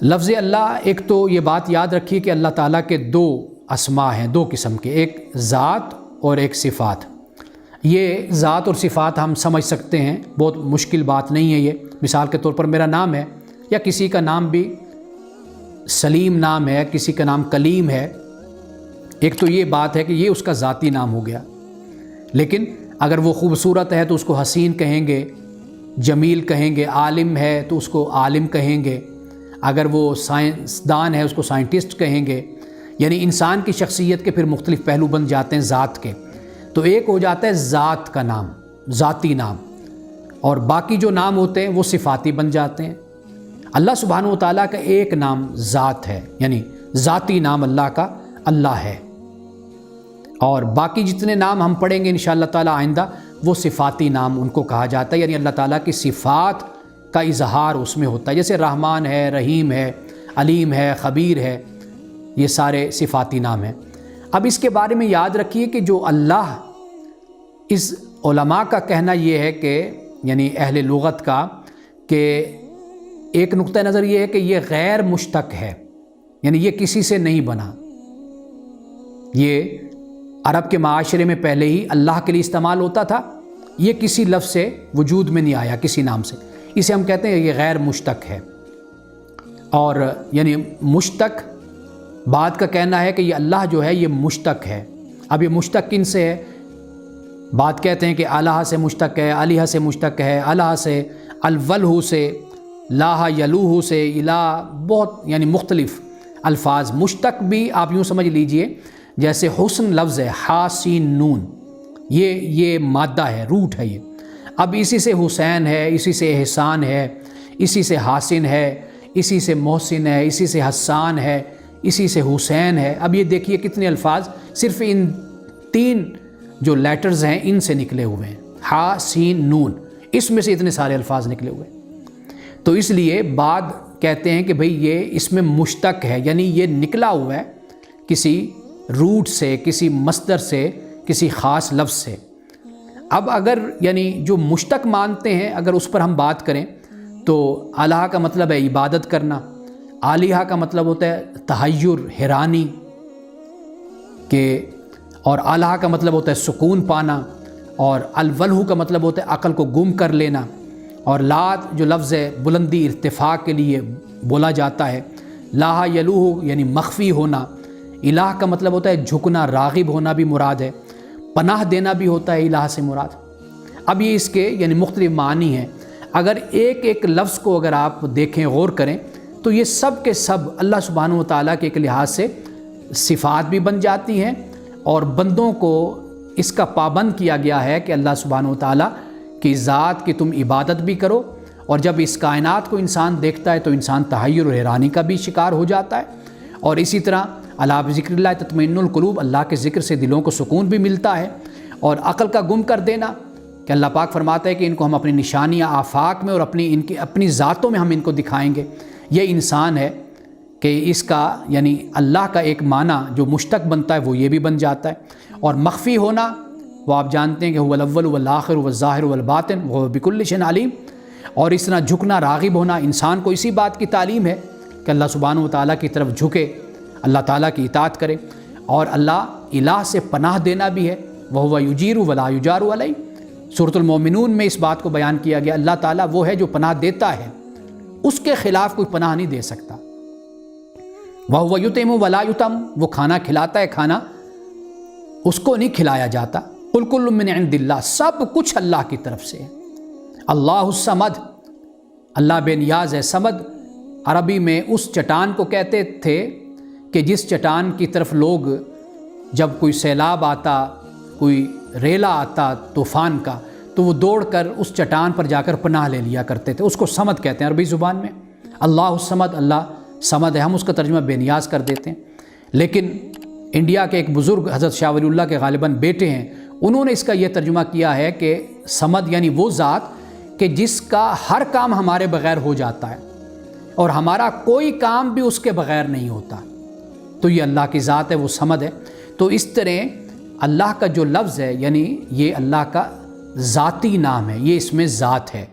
لفظ اللہ، ایک تو یہ بات یاد رکھیے کہ اللہ تعالیٰ کے دو اسماء ہیں، دو قسم کے، ایک ذات اور ایک صفات۔ یہ ذات اور صفات ہم سمجھ سکتے ہیں، بہت مشکل بات نہیں ہے یہ۔ مثال کے طور پر میرا نام ہے، یا کسی کا نام بھی سلیم نام ہے، کسی کا نام کلیم ہے، ایک تو یہ بات ہے کہ یہ اس کا ذاتی نام ہو گیا۔ لیکن اگر وہ خوبصورت ہے تو اس کو حسین کہیں گے، جمیل کہیں گے، عالم ہے تو اس کو عالم کہیں گے، اگر وہ سائنسدان ہے اس کو سائنٹسٹ کہیں گے۔ یعنی انسان کی شخصیت کے پھر مختلف پہلو بن جاتے ہیں ذات کے۔ تو ایک ہو جاتا ہے ذات کا نام، ذاتی نام، اور باقی جو نام ہوتے ہیں وہ صفاتی بن جاتے ہیں۔ اللہ سبحانہ و تعالیٰ کا ایک نام ذات ہے، یعنی ذاتی نام اللہ کا اللہ ہے، اور باقی جتنے نام ہم پڑھیں گے انشاءاللہ تعالیٰ آئندہ وہ صفاتی نام ان کو کہا جاتا ہے، یعنی اللہ تعالیٰ کی صفات کا اظہار اس میں ہوتا ہے۔ جیسے رحمان ہے، رحیم ہے، علیم ہے، خبیر ہے، یہ سارے صفاتی نام ہیں۔ اب اس کے بارے میں یاد رکھیے کہ جو اللہ، اس علماء کا کہنا یہ ہے کہ یعنی اہل لغت کا، کہ ایک نقطہ نظر یہ ہے کہ یہ غیر مشتق ہے، یعنی یہ کسی سے نہیں بنا۔ یہ عرب کے معاشرے میں پہلے ہی اللہ کے لیے استعمال ہوتا تھا، یہ کسی لفظ سے وجود میں نہیں آیا، کسی نام سے، اسے ہم کہتے ہیں یہ غیر مشتق ہے۔ اور یعنی مشتق، بعد کا کہنا ہے کہ یہ اللہ جو ہے یہ مشتق ہے۔ اب یہ مشتق کن سے ہے؟ بعد کہتے ہیں کہ الہ سے مشتق ہے، الہ سے مشتق ہے، الہ سے، الولہ سے، لاہ یلوہ سے، الہ، بہت یعنی مختلف الفاظ۔ مشتق بھی آپ یوں سمجھ لیجئے جیسے حسن لفظ ہے، حا سین نون، یہ مادہ ہے، روٹ ہے یہ۔ اب اسی سے حسین ہے، اسی سے احسان ہے، اسی سے حاسن ہے، اسی سے محسن ہے، اسی سے حسان ہے، اسی سے حسین ہے۔ اب یہ دیکھیے کتنے الفاظ صرف ان تین جو لیٹرز ہیں ان سے نکلے ہوئے ہیں، حا سین نون، اس میں سے اتنے سارے الفاظ نکلے ہوئے ہیں۔ تو اس لیے بعد کہتے ہیں کہ بھئی یہ اس میں مشتق ہے، یعنی یہ نکلا ہوا ہے کسی روٹ سے، کسی مصدر سے، کسی خاص لفظ سے۔ اب اگر یعنی جو مشتق مانتے ہیں اگر اس پر ہم بات کریں تو الہ کا مطلب ہے عبادت کرنا، آلیہ کا مطلب ہوتا ہے تحیر، حیرانی کہ، اور الہ کا مطلب ہوتا ہے سکون پانا، اور الولہ کا مطلب ہوتا ہے عقل کو گم کر لینا، اور لات جو لفظ ہے بلندی ارتفاع کے لیے بولا جاتا ہے، لاہ یلوہ یعنی مخفی ہونا، الہ کا مطلب ہوتا ہے جھکنا، راغب ہونا بھی مراد ہے، پناہ دینا بھی ہوتا ہے الہ سے مراد۔ اب یہ اس کے یعنی مختلف معنی ہیں۔ اگر ایک ایک لفظ کو اگر آپ دیکھیں، غور کریں، تو یہ سب کے سب اللہ سبحانہ و تعالیٰ کے ایک لحاظ سے صفات بھی بن جاتی ہیں، اور بندوں کو اس کا پابند کیا گیا ہے کہ اللہ سبحانہ و تعالیٰ کی ذات کی تم عبادت بھی کرو، اور جب اس کائنات کو انسان دیکھتا ہے تو انسان تحیر و حیرانی کا بھی شکار ہو جاتا ہے۔ اور اسی طرح الا بذکر اللہ تطمئن القلوب، اللہ کے ذکر سے دلوں کو سکون بھی ملتا ہے۔ اور عقل کا گم کر دینا کہ اللہ پاک فرماتا ہے کہ ان کو ہم اپنی نشانیاں آفاق میں اور اپنی ذاتوں میں ہم ان کو دکھائیں گے۔ یہ انسان ہے کہ اس کا یعنی اللہ کا ایک معنی جو مشتق بنتا ہے وہ یہ بھی بن جاتا ہے۔ اور مخفی ہونا وہ آپ جانتے ہیں کہ هو الاول والآخر والظاہر والباطن وهو بكل شيء علیم۔ اور اس طرح جھکنا، راغب ہونا، انسان کو اسی بات کی تعلیم ہے کہ اللہ سبحانہ و تعالیٰ کی طرف جھکے، اللہ تعالیٰ کی اطاعت کرے۔ اور اللہ الہ سے پناہ دینا بھی ہے، وَهُوَ يُجِيرُ وَلَا يُجَارُ عَلَيْهِ۔ سورۃ المومنون میں اس بات کو بیان کیا گیا، اللہ تعالیٰ وہ ہے جو پناہ دیتا ہے، اس کے خلاف کوئی پناہ نہیں دے سکتا۔ وَهُوَ يُطْعِمُ وَلَا يُطْعَمُ، وہ کھانا کھلاتا ہے، کھانا اس کو نہیں کھلایا جاتا۔ قُلْ كُلٌّ مِّنْ عِنْدِ اللَّهِ، سب کچھ اللہ کی طرف سے ہے۔ اللہ الصمد، اللہ بے نیاز ہے۔ صمد عربی میں اس چٹان کو کہتے تھے کہ جس چٹان کی طرف لوگ جب کوئی سیلاب آتا، کوئی ریلا آتا طوفان کا، تو وہ دوڑ کر اس چٹان پر جا کر پناہ لے لیا کرتے تھے، اس کو صمد کہتے ہیں عربی زبان میں۔ اللہ الصمد، اللہ صمد ہے، ہم اس کا ترجمہ بے نیاز کر دیتے ہیں۔ لیکن انڈیا کے ایک بزرگ حضرت شاہ ولی اللہ کے غالباً بیٹے ہیں، انہوں نے اس کا یہ ترجمہ کیا ہے کہ صمد یعنی وہ ذات کہ جس کا ہر کام ہمارے بغیر ہو جاتا ہے اور ہمارا کوئی کام بھی اس کے بغیر نہیں ہوتا، تو یہ اللہ کی ذات ہے، وہ صمد ہے۔ تو اس طرح اللہ کا جو لفظ ہے یعنی یہ اللہ کا ذاتی نام ہے، یہ اس میں ذات ہے۔